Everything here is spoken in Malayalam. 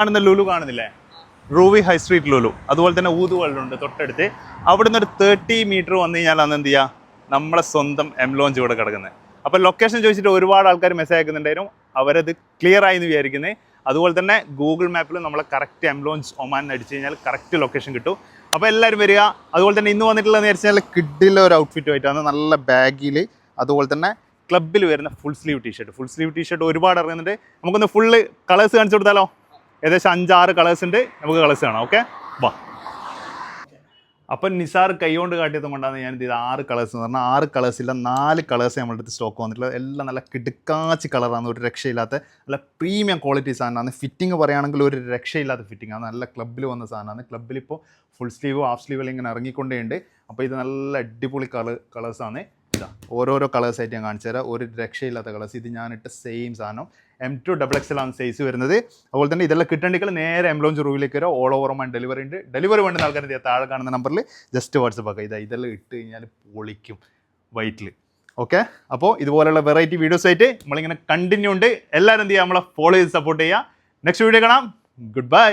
കാണുന്ന ലുലു കാണുന്നില്ലേ, റൂവി ഹൈ സ്ട്രീറ്റ് ലുലു, അതുപോലെ തന്നെ ഊതുവള്ളുണ്ട് തൊട്ടടുത്ത്. അവിടുന്ന് ഒരു 30 മീറ്റർ വന്നു കഴിഞ്ഞാൽ അന്ന് എന്ത് ചെയ്യുക, നമ്മളെ സ്വന്തം എം ലോഞ്ച് ഇവിടെ കിടക്കുന്നത്. അപ്പോൾ ലൊക്കേഷൻ ചോദിച്ചിട്ട് ഒരുപാട് ആൾക്കാർ മെസ്സേജ് അയക്കുന്നുണ്ടായിരുന്നു, അവരത് ക്ലിയർ ആയി എന്ന് വിചാരിക്കുന്നത്. അതുപോലെ തന്നെ ഗൂഗിൾ മാപ്പിൽ നമ്മളെ കറക്റ്റ് എം ലോഞ്ച് ഒമാൻ അടിച്ചു കഴിഞ്ഞാൽ കറക്റ്റ് ലൊക്കേഷൻ കിട്ടും. അപ്പോൾ എല്ലാവരും വരിക. അതുപോലെ തന്നെ ഇന്ന് വന്നിട്ടുള്ളതെന്ന് വെച്ചാൽ കിഡിലുള്ള ഒരു ഔട്ട്ഫിറ്റുമായിട്ടാണ്, നല്ല ബാഗിൽ, അതുപോലെ തന്നെ ക്ലബ്ബിൽ വരുന്ന ഫുൾ സ്ലീവ് ടീഷർട്ട് ഒരുപാട് ഇറങ്ങുന്നുണ്ട്. നമുക്കൊന്ന് ഫുള്ള് കളേഴ്സ് കാണിച്ചു കൊടുത്താലോ? ഏകദേശം 5-6 കളേഴ്സ് ഉണ്ട്, നമുക്ക് കളേഴ്സ് കാണാം. ഓക്കെ, വാ. അപ്പം നിസാർ കൈകൊണ്ട് കാട്ടിയത് കൊണ്ടാണ് ഞാൻ ഇത് 6 കളേഴ്സ് എന്ന് പറഞ്ഞാൽ 6 കളേഴ്സില്ല, 4 കളേഴ്സ് നമ്മുടെ അടുത്ത് സ്റ്റോക്ക് വന്നിട്ടുള്ളത്. എല്ലാം നല്ല കിടുക്കാച്ചി കളറാണ്, ഒരു രക്ഷയില്ലാത്ത നല്ല പ്രീമിയം ക്വാളിറ്റി സാധനമാണ്. ഫിറ്റിംഗ് പറയുകയാണെങ്കിൽ ഒരു രക്ഷയില്ലാത്ത ഫിറ്റിംഗ് ആണ്. നല്ല ക്ലബ്ബിൽ വന്ന സാധനമാണ്. ക്ലബ്ബിലിപ്പോൾ ഫുൾ സ്ലീവ് ഹാഫ് സ്ലീവ് ഇങ്ങനെ ഇറങ്ങിക്കൊണ്ടേണ്ട്. അപ്പോൾ ഇത് നല്ല അടിപൊളി കളേഴ്സാണ്. ഇതാ ഓരോരോ കളേഴ്സായിട്ട് ഞാൻ കാണിച്ചു തരാം. ഒരു രക്ഷയില്ലാത്ത കളേഴ്സ്. ഇത് ഞാനിട്ട സെയിം സാധനം M2 XXL ആണ് സൈസ് വരുന്നത്. അതുപോലെ തന്നെ ഇതെല്ലാം കിട്ടണമെങ്കിൽ നേരെ എം ലോഞ്ച് റൂമിലേക്ക് വരാം. ഓൾ ഓവർ ഓൺ ഡെലിവറി ഉണ്ട്. ഡെലിവറി വേണ്ടുന്ന ആൾക്കാർ താഴെ കാണുന്ന നമ്പറിൽ ജസ്റ്റ് വാട്സപ്പ് ആക്കുക. ഇതെല്ലാം ഇട്ട് കഴിഞ്ഞാൽ പൊളിക്കും വൈറ്റിൽ. ഓക്കെ, അപ്പോൾ ഇതുപോലെയുള്ള വെറൈറ്റി വീഡിയോസ് ആയിട്ട് നമ്മളിങ്ങനെ കണ്ടിന്യൂ ഉണ്ട്. എല്ലാവരും എന്ത് ചെയ്യുക, നമ്മളെ ഫോളോ ചെയ്ത് സപ്പോർട്ട് ചെയ്യുക. നെക്സ്റ്റ് വീഡിയോ കാണാം. Good bye.